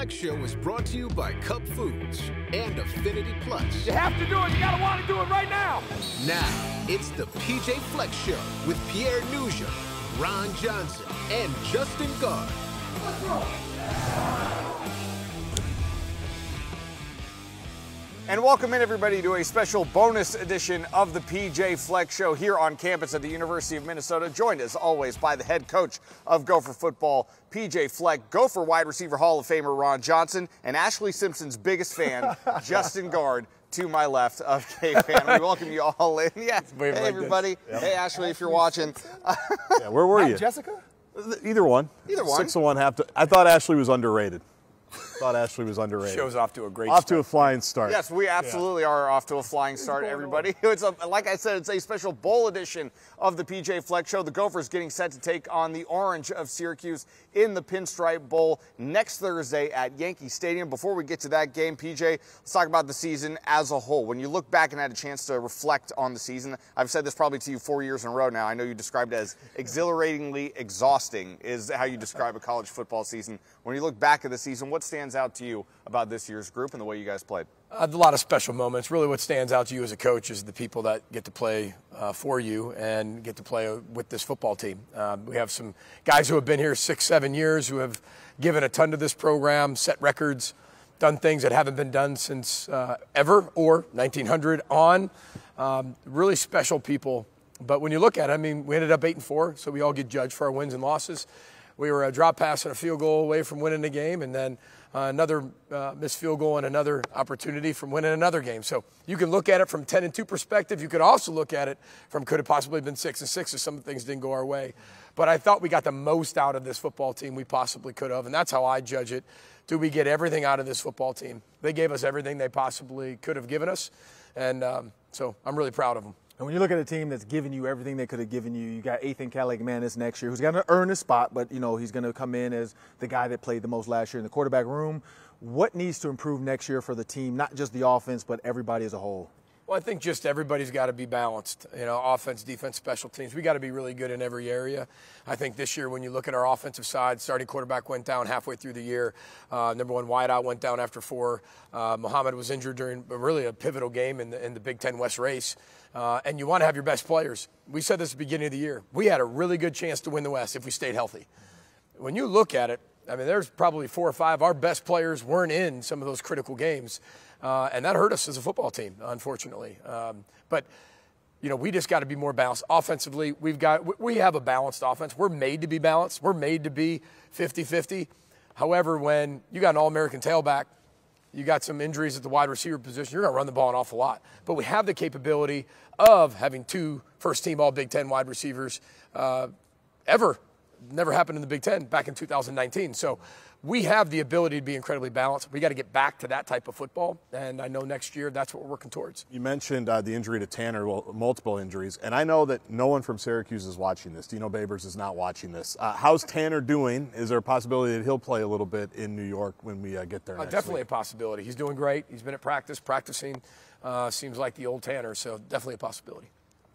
Fleck-Show is brought to you by Cup Foods and Affinity Plus. You have to do it. You got to want to do it right now. Now, it's the PJ Fleck-Show with Pierre Nugent, Ron Johnson, and Justin Gard. Let's roll. And welcome in, everybody, to a special bonus edition of the PJ Fleck-Show here on campus at the University of Minnesota, joined as always by the head coach of Gopher football, PJ Fleck, Gopher wide receiver Hall of Famer Ron Johnson, and Ashley Simpson's biggest fan, Justin Gard, to my left of K-Fan. We welcome you all in. Yeah. Hey, everybody. Yep. Hey, Ashley, if you're watching. Yeah, where were you? Jessica? Either one. Either one. 6 of 1, half to. I thought Ashley was underrated. Show's off to a great start. Off to a flying start. Yes, we absolutely are off to a flying start, everybody. Like I said, it's a special bowl edition of the PJ Fleck-Show. The Gophers getting set to take on the Orange of Syracuse in the Pinstripe Bowl next Thursday at Yankee Stadium. Before we get to that game, PJ, let's talk about the season as a whole. When you look back and had a chance to reflect on the season, I've said this probably to you 4 years in a row now. I know you described it as exhilaratingly exhausting is how you describe a college football season. When you look back at the season, what stands out to you about this year's group and the way you guys played? A lot of special moments. Really what stands out to you as a coach is the people that get to play for you and get to play with this football team. We have some guys who have been here 6-7 years who have given a ton to this program, set records, done things that haven't been done since ever or 1900 on. Really special people. But when you look at it, I mean, we ended up 8-4, so we all get judged for our wins and losses. We were a drop pass and a field goal away from winning the game, and then another missed field goal and another opportunity from winning another game. So you can look at it from 10-2 perspective. You could also look at it from could have possibly been 6-6 if some things didn't go our way. But I thought we got the most out of this football team we possibly could have, and that's how I judge it. Do we get everything out of this football team? They gave us everything they possibly could have given us, and so I'm really proud of them. And when you look at a team that's given you everything they could have given you, you got Ethan Callahan this next year, who's going to earn a spot, but, you know, he's going to come in as the guy that played the most last year in the quarterback room. What needs to improve next year for the team, not just the offense, but everybody as a whole? Well, I think just everybody's got to be balanced. You know, offense, defense, special teams. We got to be really good in every area. I think this year, when you look at our offensive side, starting quarterback went down halfway through the year. Number one wideout went down after 4. Muhammad was injured during really a pivotal game in the Big Ten West race. And you want to have your best players. We said this at the beginning of the year. We had a really good chance to win the West if we stayed healthy. When you look at it, I mean, there's probably 4 or 5. Our best players weren't in some of those critical games. And that hurt us as a football team, unfortunately. But, you know, we just got to be more balanced. Offensively, we have a balanced offense. We're made to be balanced. We're made to be 50-50. However, when you got an All-American tailback, you got some injuries at the wide receiver position, you're going to run the ball an awful lot. But we have the capability of having 2 first-team All-Big Ten wide receivers ever. Never happened in the Big Ten back in 2019. So we have the ability to be incredibly balanced. We got to get back to that type of football, and I know next year that's what we're working towards. You mentioned the injury to Tanner, well, multiple injuries, and I know that no one from Syracuse is watching this. Dino Babers is not watching this. How's Tanner doing? Is there a possibility that he'll play a little bit in New York when we get there next definitely week? A possibility. He's doing great. He's been at practicing. Seems like the old Tanner, so definitely a possibility.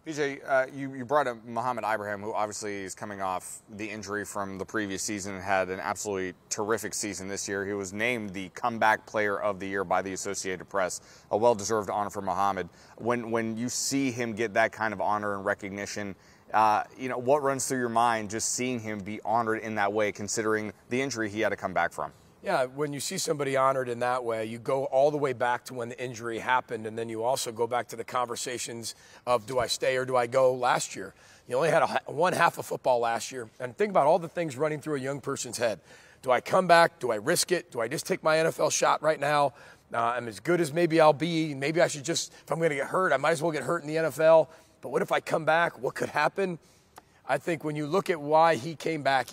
PJ, you brought up Muhammad Ibrahim, who obviously is coming off the injury from the previous season and had an absolutely terrific season this year. He was named the comeback player of the year by the Associated Press, a well-deserved honor for Muhammad. When you see him get that kind of honor and recognition, you know, what runs through your mind just seeing him be honored in that way, considering the injury he had to come back from? Yeah, when you see somebody honored in that way, you go all the way back to when the injury happened, and then you also go back to the conversations of do I stay or do I go last year. You only had one half of football last year, and think about all the things running through a young person's head. Do I come back? Do I risk it? Do I just take my NFL shot right now? I'm as good as maybe I'll be. Maybe I should just, if I'm going to get hurt, I might as well get hurt in the NFL. But what if I come back? What could happen? I think when you look at why he came back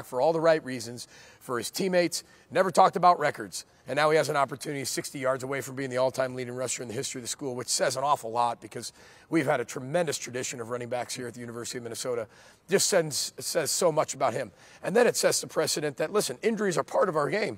for all the right reasons, for his teammates, never talked about records. And now he has an opportunity 60 yards away from being the all-time leading rusher in the history of the school, which says an awful lot because we've had a tremendous tradition of running backs here at the University of Minnesota. Just says so much about him. And then it sets the precedent that, listen, injuries are part of our game.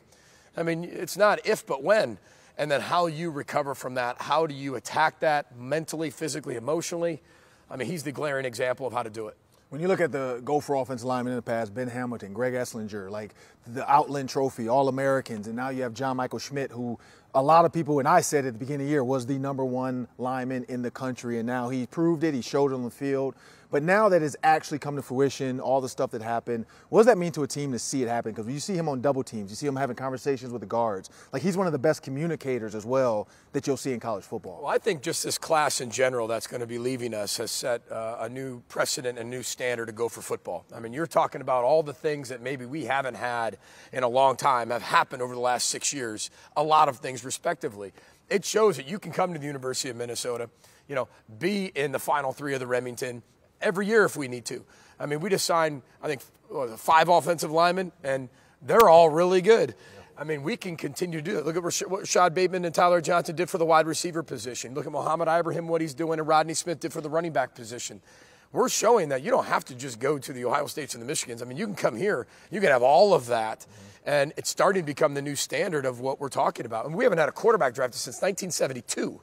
I mean, it's not if but when. And then how you recover from that, how do you attack that mentally, physically, emotionally? I mean, he's the glaring example of how to do it. When you look at the Gopher offensive linemen in the past, Ben Hamilton, Greg Esslinger, like the Outland Trophy, All-Americans, and now you have John Michael Schmidt, who a lot of people, and I said at the beginning of the year, was the #1 lineman in the country, and now he proved it, he showed it on the field. But now that it's actually come to fruition, all the stuff that happened, what does that mean to a team to see it happen? Because when you see him on double teams, you see him having conversations with the guards. Like, he's one of the best communicators as well that you'll see in college football. Well, I think just this class in general that's going to be leaving us has set a new precedent, a new standard to go for football. I mean, you're talking about all the things that maybe we haven't had in a long time have happened over the last 6 years, a lot of things respectively. It shows that you can come to the University of Minnesota, be in the Final Three of the Remington every year if we need to. I mean, we just signed, I think, 5 offensive linemen, and they're all really good. I mean, we can continue to do that. Look at what Rashad Bateman and Tyler Johnson did for the wide receiver position. Look at Mohamed Ibrahim, what he's doing, and Rodney Smith did for the running back position. We're showing that you don't have to just go to the Ohio States and the Michigans. I mean, you can come here. You can have all of that. And it's starting to become the new standard of what we're talking about. And we haven't had a quarterback drafted since 1972.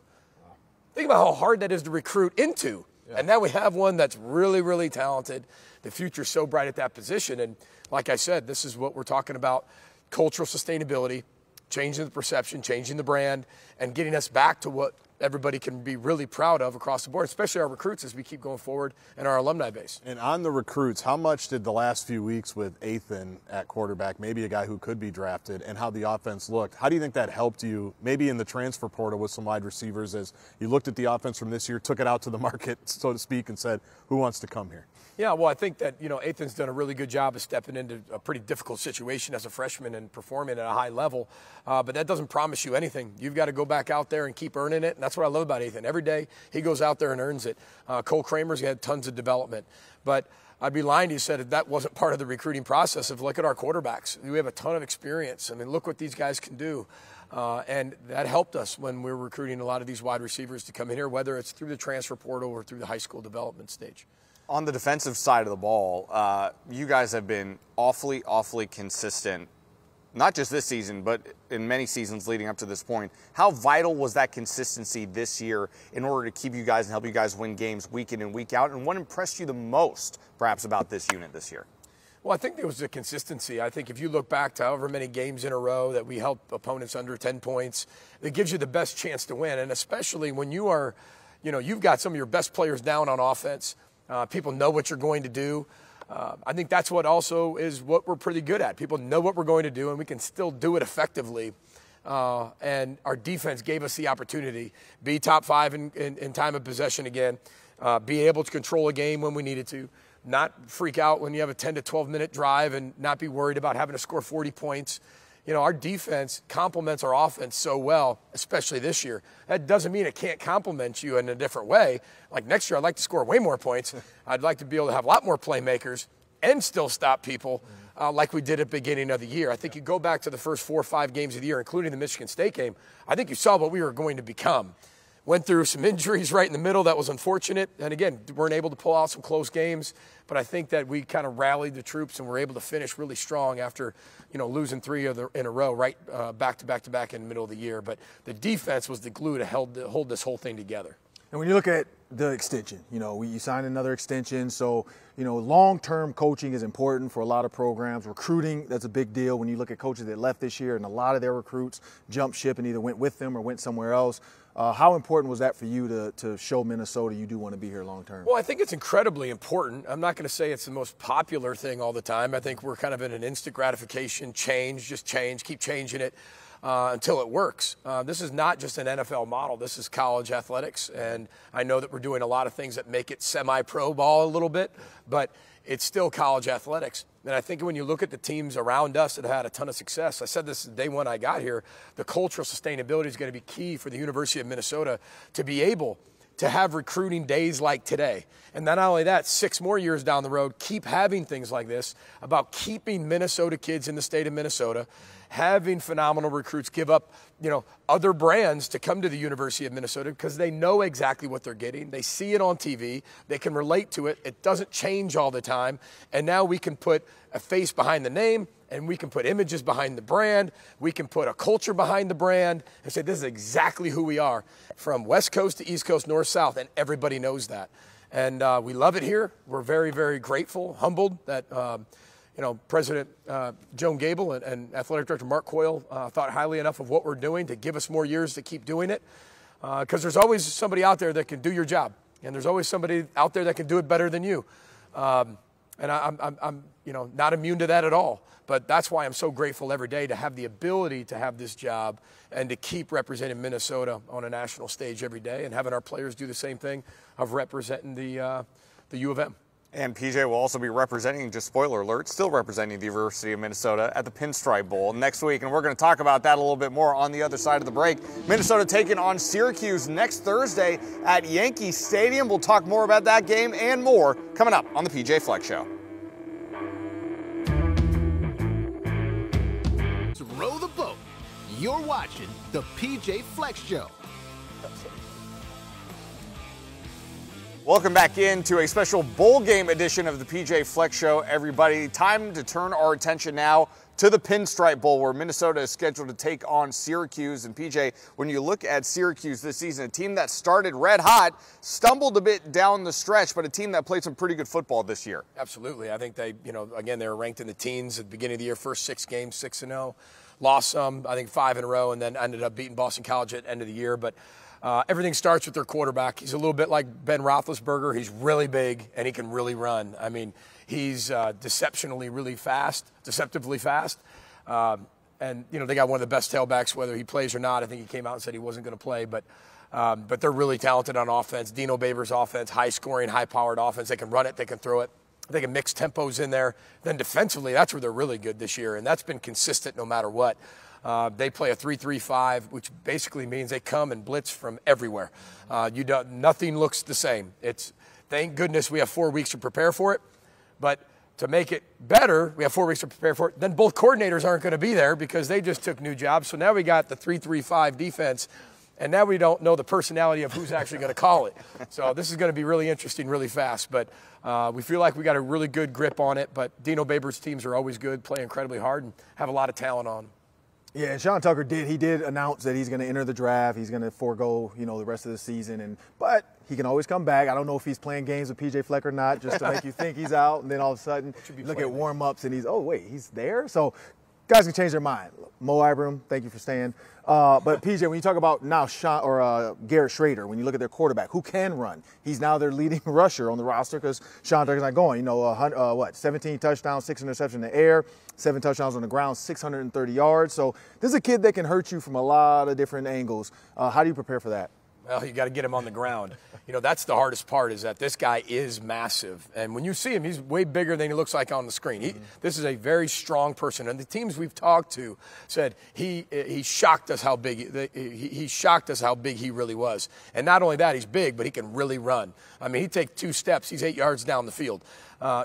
Think about how hard that is to recruit into. Yeah. And now we have one that's really, really talented. The future's so bright at that position. And like I said, this is what we're talking about, cultural sustainability, changing the perception, changing the brand, and getting us back to what everybody can be really proud of across the board, especially our recruits as we keep going forward and our alumni base. And on the recruits, how much did the last few weeks with Ethan at quarterback, maybe a guy who could be drafted, and how the offense looked, how do you think that helped you maybe in the transfer portal with some wide receivers as you looked at the offense from this year, took it out to the market, so to speak, and said, who wants to come here? Yeah, well, I think that, Ethan's done a really good job of stepping into a pretty difficult situation as a freshman and performing at a high level. But that doesn't promise you anything. You've got to go back out there and keep earning it. And that's what I love about Ethan. Every day he goes out there and earns it. Cole Kramer's had tons of development. But I'd be lying to you said that wasn't part of the recruiting process of look at our quarterbacks. We have a ton of experience. I mean, look what these guys can do. And that helped us when we were recruiting a lot of these wide receivers to come in here, whether it's through the transfer portal or through the high school development stage. On the defensive side of the ball, you guys have been awfully, awfully consistent, not just this season, but in many seasons leading up to this point. How vital was that consistency this year in order to keep you guys and help you guys win games week in and week out? And what impressed you the most, perhaps, about this unit this year? Well, I think there was the consistency. I think if you look back to however many games in a row that we help opponents under 10 points, it gives you the best chance to win. And especially when you are, you've got some of your best players down on offense. People know what you're going to do. I think that's what also is what we're pretty good at. People know what we're going to do, and we can still do it effectively. And our defense gave us the opportunity, be top 5 in time of possession again, be able to control a game when we needed to, not freak out when you have a 10 to 12-minute drive and not be worried about having to score 40 points. Our defense complements our offense so well, especially this year. That doesn't mean it can't complement you in a different way. Like next year, I'd like to score way more points. I'd like to be able to have a lot more playmakers and still stop people like we did at the beginning of the year. I think you go back to the first 4 or 5 games of the year, including the Michigan State game, I think you saw what we were going to become. Went through some injuries right in the middle. That was unfortunate. And again, weren't able to pull out some close games. But I think that we kind of rallied the troops and were able to finish really strong after, losing 3 in a row, right back to back in the middle of the year. But the defense was the glue to hold this whole thing together. And when you look at the extension, you signed another extension. So, long-term coaching is important for a lot of programs. Recruiting, that's a big deal when you look at coaches that left this year and a lot of their recruits jumped ship and either went with them or went somewhere else. How important was that for you to show Minnesota you do want to be here long-term? Well, I think it's incredibly important. I'm not going to say it's the most popular thing all the time. I think we're kind of in an instant gratification, just change, keep changing it until it works. This is not just an NFL model. This is college athletics, and I know that we're doing a lot of things that make it semi-pro ball a little bit, but it's still college athletics. And I think when you look at the teams around us that have had a ton of success, I said this day one I got here, the cultural sustainability is going to be key for the University of Minnesota to be able to have recruiting days like today. And not only that, 6 more years down the road, keep having things like this about keeping Minnesota kids in the state of Minnesota, having phenomenal recruits give up, other brands to come to the University of Minnesota because they know exactly what they're getting. They see it on TV. They can relate to it. It doesn't change all the time. And now we can put a face behind the name, and we can put images behind the brand. We can put a culture behind the brand and say this is exactly who we are from West Coast to East Coast, North, South, and everybody knows that. And we love it here. We're very, very grateful, humbled that President Joan Gable and Athletic Director Mark Coyle thought highly enough of what we're doing to give us more years to keep doing it. Because there's always somebody out there that can do your job, and there's always somebody out there that can do it better than you. And I'm not immune to that at all. But that's why I'm so grateful every day to have the ability to have this job and to keep representing Minnesota on a national stage every day, and having our players do the same thing of representing the U of M. And PJ will also be representing, just spoiler alert, still representing the University of Minnesota at the Pinstripe Bowl next week. And we're going to talk about that a little bit more on the other side of the break. Minnesota taking on Syracuse next Thursday at Yankee Stadium. We'll talk more about that game and more coming up on the PJ Fleck Show. Row the boat. You're watching the PJ Fleck Show. Welcome back into a special bowl game edition of the PJ Fleck Show, everybody. Time to turn our attention now to the Pinstripe Bowl, where Minnesota is scheduled to take on Syracuse. And PJ, when you look at Syracuse this season, a team that started red hot, stumbled a bit down the stretch, but a team that played some pretty good football this year. Absolutely. I think they, again, they were ranked in the teens at the beginning of the year, first 6 games, 6-0. Lost some, I think 5 in a row, and then ended up beating Boston College at the end of the year. But everything starts with their quarterback. He's a little bit like Ben Roethlisberger. He's really big, and he can really run. I mean, he's deceptively fast. And, they got one of the best tailbacks, whether he plays or not. I think he came out and said he wasn't going to play. But they're really talented on offense. Dino Babers' offense, high-scoring, high-powered offense. They can run it. They can throw it. They can mix tempos in there. Then defensively, that's where they're really good this year, and that's been consistent no matter what. They play a 3-3-5, which basically means they come and blitz from everywhere. Nothing looks the same. Thank goodness we have 4 weeks to prepare for it, but to make it better, we have 4 weeks to prepare for it. Then both coordinators aren't going to be there because they just took new jobs. So now we got the 3-3-5 defense, and now we don't know the personality of who's actually going to call it. So this is going to be really interesting, really fast. But we feel like we got a really good grip on it. But Dino Babers' teams are always good, play incredibly hard, and have a lot of talent on them. Yeah, and Sean Tucker did announce that he's going to enter the draft. He's going to forego, the rest of the season. But he can always come back. I don't know if he's playing games with PJ Fleck or not, just to make you think he's out. And then all of a sudden, look at warm-ups, and he's there? So guys can change their mind. Mo Ibram, thank you for staying. But PJ, when you talk about now Garrett Schrader, when you look at their quarterback, who can run? He's now their leading rusher on the roster because Sean Tucker's not going. 17 touchdowns, 6 interceptions in the air, 7 touchdowns on the ground, 630 yards. So this is a kid that can hurt you from a lot of different angles. How do you prepare for that? Well, you got to get him on the ground. That's the hardest part, is that this guy is massive. And when you see him, he's way bigger than he looks like on the screen. This is a very strong person. And the teams we've talked to said he shocked us how big he shocked us how big he really was. And not only that, he's big, but he can really run. I mean, he takes 2 steps, he's 8 yards down the field.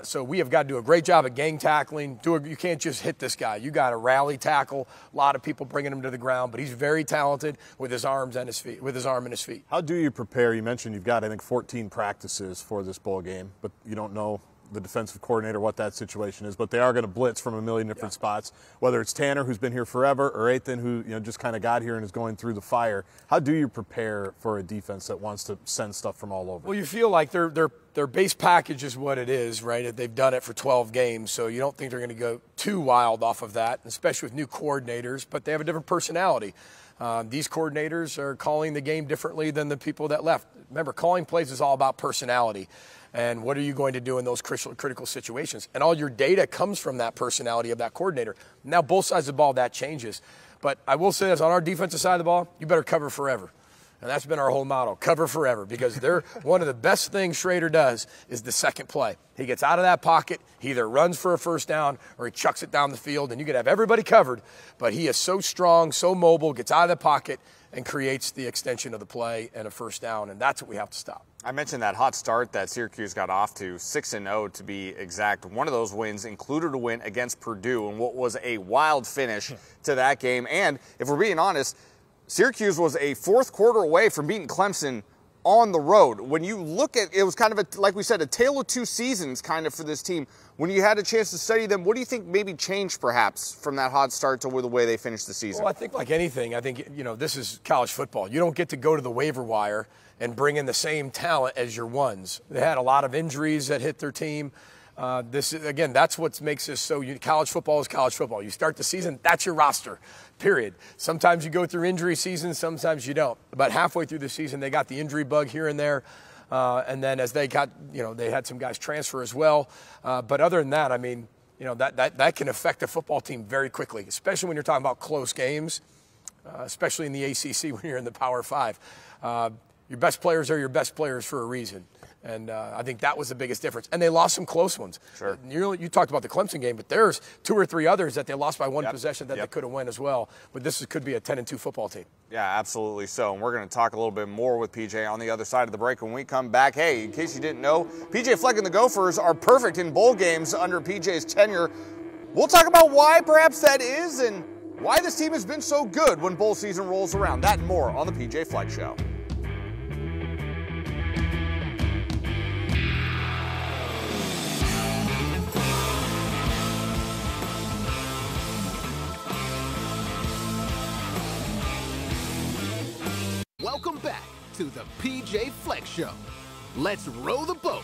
So we have got to do a great job of gang tackling. You can't just hit this guy. You got to rally tackle. A lot of people bringing him to the ground, but he's very talented with his arms and his feet. With his arm and his feet. How do you prepare? You mentioned you've got, I think, 14 practices for this bowl game, but you don't know the defensive coordinator what that situation is. But they are going to blitz from a million different spots. Whether it's Tanner, who's been here forever, or Ethan, who just kind of got here and is going through the fire. How do you prepare for a defense that wants to send stuff from all over? Well, you feel like their base package is what it is, right? They've done it for 12 games, so you don't think they're going to go too wild off of that, especially with new coordinators. But they have a different personality. These coordinators are calling the game differently than the people that left. Remember, calling plays is all about personality. And what are you going to do in those critical situations? And all your data comes from that personality of that coordinator. Now, both sides of the ball, that changes. But I will say this, on our defensive side of the ball, you better cover forever. And that's been our whole motto, cover forever, because one of the best things Schrader does is the second play. He gets out of that pocket, he either runs for a first down or he chucks it down the field, and you could have everybody covered, but he is so strong, so mobile, gets out of the pocket and creates the extension of the play and a first down, and that's what we have to stop. I mentioned that hot start that Syracuse got off to, 6-0 to be exact. One of those wins included a win against Purdue and what was a wild finish to that game. And if we're being honest, Syracuse was a fourth quarter away from beating Clemson on the road. When you look at it, was kind of like we said, a tale of two seasons kind of for this team. When you had a chance to study them, what do you think maybe changed perhaps from that hot start to the way they finished the season? Well, I think like anything, I think, this is college football. You don't get to go to the waiver wire and bring in the same talent as your ones. They had a lot of injuries that hit their team. That's what makes this so unique. College football is college football. You start the season, that's your roster, period. Sometimes you go through injury seasons, sometimes you don't. About halfway through the season, they got the injury bug here and there. And then as they got, they had some guys transfer as well. But other than that, I mean, that can affect a football team very quickly, especially when you're talking about close games, especially in the ACC when you're in the Power 5. Your best players are your best players for a reason. And I think that was the biggest difference. And they lost some close ones. Sure. You talked about the Clemson game, but there's 2 or 3 others that they lost by one possession that they could have won as well. But this could be a 10-2 football team. Yeah, absolutely so. And we're going to talk a little bit more with PJ on the other side of the break when we come back. Hey, in case you didn't know, PJ Fleck and the Gophers are perfect in bowl games under PJ's tenure. We'll talk about why perhaps that is and why this team has been so good when bowl season rolls around. That and more on the PJ Fleck Show. Welcome back to the PJ Fleck Show. Let's row the boat.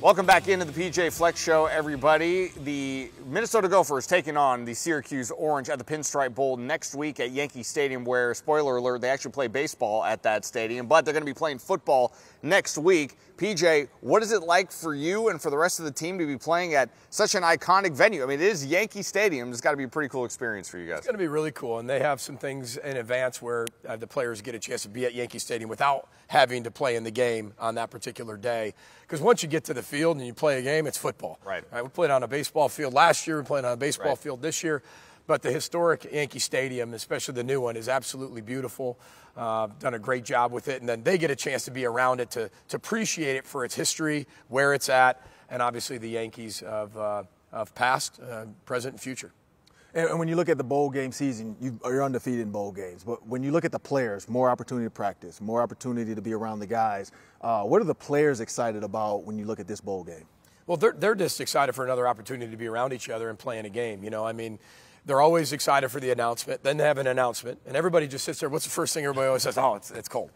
Welcome back into the PJ Fleck Show, everybody. The Minnesota Gophers taking on the Syracuse Orange at the Pinstripe Bowl next week at Yankee Stadium, where, spoiler alert, they actually play baseball at that stadium, but they're going to be playing football next week. PJ, what is it like for you and for the rest of the team to be playing at such an iconic venue? I mean, it is Yankee Stadium. It's got to be a pretty cool experience for you guys. It's going to be really cool, and they have some things in advance where the players get a chance to be at Yankee Stadium without having to play in the game on that particular day. Because once you get to the field and you play a game, it's football. Right. We played on a baseball field last year. We played on a baseball field this year. But the historic Yankee Stadium, especially the new one, is absolutely beautiful. Done a great job with it. And then they get a chance to be around it to appreciate it for its history, where it's at, and obviously the Yankees of past, present, and future. And when you look at the bowl game season, you're undefeated in bowl games. But when you look at the players, more opportunity to practice, more opportunity to be around the guys. What are the players excited about when you look at this bowl game? Well, they're just excited for another opportunity to be around each other and playing a game. I mean, they're always excited for the announcement. Then they have an announcement, and everybody just sits there. What's the first thing everybody always says? Oh, it's cold.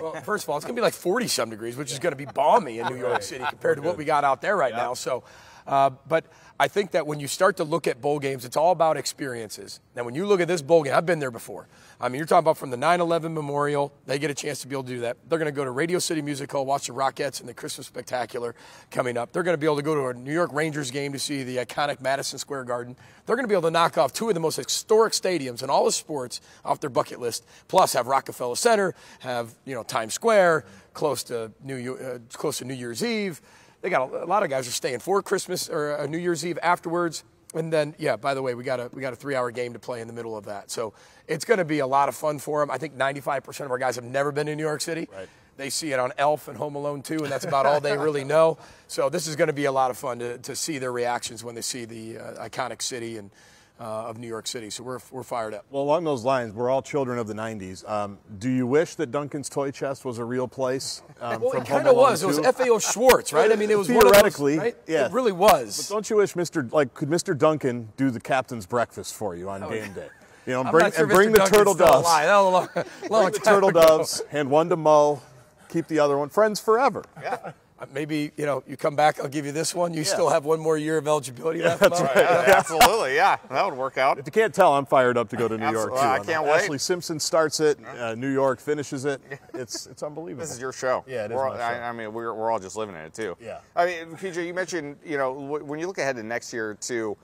Well, first of all, it's going to be like 40-some degrees, which is going to be balmy in New York City compared to what we got out there right now. So, but I think that when you start to look at bowl games, it's all about experiences. Now, when you look at this bowl game, I've been there before. I mean, you're talking about from the 9/11 Memorial. They get a chance to be able to do that. They're going to go to Radio City Music Hall, watch the Rockettes and the Christmas Spectacular coming up. They're going to be able to go to a New York Rangers game to see the iconic Madison Square Garden. They're going to be able to knock off 2 of the most historic stadiums in all of sports off their bucket list. Plus, have Rockefeller Center, have Times Square, close to New Year's Eve. They got a lot of guys are staying for Christmas or New Year's Eve afterwards. And then, by the way, we got a 3-hour game to play in the middle of that. So it's going to be a lot of fun for them. I think 95% of our guys have never been in New York City. Right. They see it on Elf and Home Alone 2, and that's about all they really know. So this is going to be a lot of fun to see their reactions when they see the iconic city and of New York City. So we're fired up. Well, along those lines, we're all children of the 90s. Do you wish that Duncan's Toy Chest was a real place? Well, it kind of was. It was FAO Schwartz, right? I mean, it was theoretically, one of those, right? Yeah. It really was. But don't you wish could Mr. Duncan do the captain's breakfast for you on game day? Bring the turtle doves. Bring the turtle doves, hand one to Mo, keep the other one. Friends forever. Yeah. Maybe, you come back, I'll give you this one. You still have one more year of eligibility left. That's right. Absolutely, yeah. That would work out. If you can't tell, I'm fired up to go to New York, too. I can't wait. Ashley Simpson starts it. New York finishes it. It's unbelievable. This is your show. Yeah, it is my show. I mean, we're all just living in it, too. Yeah. I mean, PJ, you mentioned, when you look ahead to next year, to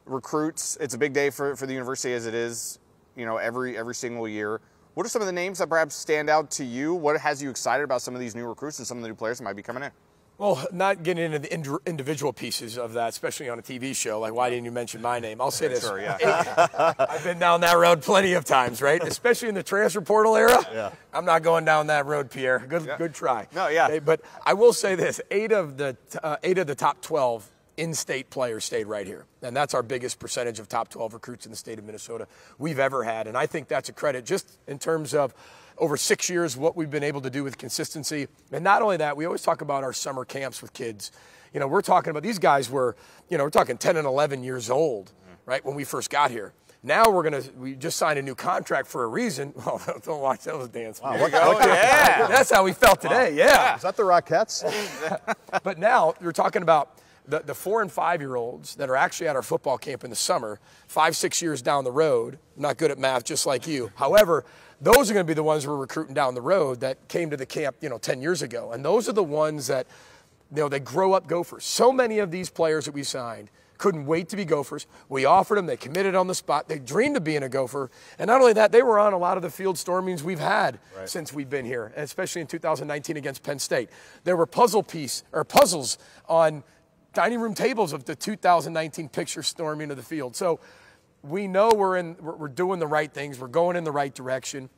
recruits, it's a big day for the university as it is, every single year. What are some of the names that perhaps stand out to you? What has you excited about some of these new recruits and some of the new players that might be coming in? Well, not getting into the individual pieces of that, especially on a TV show, like why didn't you mention my name? I'll say this. Sure, yeah. I've been down that road plenty of times, right? Especially in the transfer portal era. Yeah. I'm not going down that road, Pierre. Good try. No, yeah. Okay, but I will say this, 8 of the top 12 in-state players stayed right here. And that's our biggest percentage of top 12 recruits in the state of Minnesota we've ever had. And I think that's a credit just in terms of over 6 years what we've been able to do with consistency. And not only that, we always talk about our summer camps with kids. You know, we're talking about these guys were, you know, we're talking 10 and 11 years old, right, when we first got here. Now we just signed a new contract for a reason. Oh, don't watch those dance. Wow, Yeah. That's how we felt today, yeah. Is that the Rockettes? But now you're talking about the 4 and 5 year olds that are actually at our football camp in the summer, 5, 6 years down the road, not good at math just like you. However, those are going to be the ones we're recruiting down the road that came to the camp, you know, 10 years ago. And those are the ones that, you know, they grow up Gophers. So many of these players that we signed couldn't wait to be Gophers. We offered them, they committed on the spot, they dreamed of being a Gopher. And not only that, they were on a lot of the field stormings we've had since we've been here, and especially in 2019 against Penn State. There were puzzles on dining room tables of the 2019 picture storming of the field. So we know we're doing the right things, we're going in the right direction.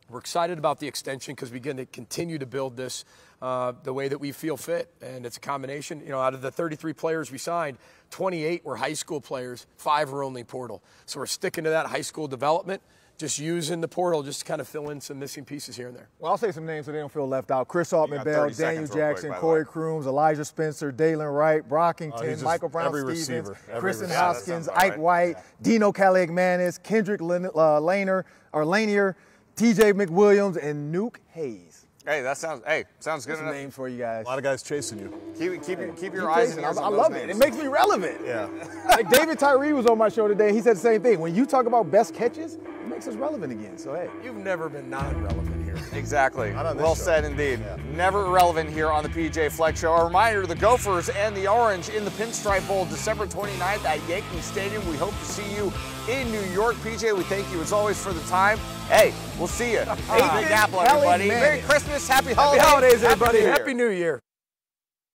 We're excited about the extension because we're going to continue to build this the way that we feel fit. And it's a combination, you know, out of the 33 players we signed, 28 were high school players, 5 were only portal. So we're sticking to that high school development, just using the portal just to kind of fill in some missing pieces here and there. Well, I'll say some names so they don't feel left out. Chris Altman-Bell, Daniel Jackson, Corey Crooms, Elijah Spencer, Dalen Wright, Brockington, Michael Brown-Stevens, Kristen Hoskins, Ike White, Dino Caligmanis, Kendrick Lanier, TJ McWilliams, and Nuke Hayes. Hey, sounds good That's enough. names for you guys. A lot of guys chasing you. Keep your eyes and ears on I those love names. it. It makes me relevant. Yeah. Like David Tyree was on my show today. He said the same thing. When you talk about best catches, it makes us relevant again. So, hey. You've never been non-relevant here. Exactly. Not on this Well show. said indeed. Never irrelevant here on the PJ Fleck Show. A reminder, the Gophers and the Orange in the Pinstripe Bowl, December 29th at Yankee Stadium. We hope to see you in New York. PJ, we thank you as always for the time. Hey, we'll see you. Hey, Big Apple, everybody. Merry Christmas. Happy holidays. Happy holidays, everybody. New Year. Happy New Year.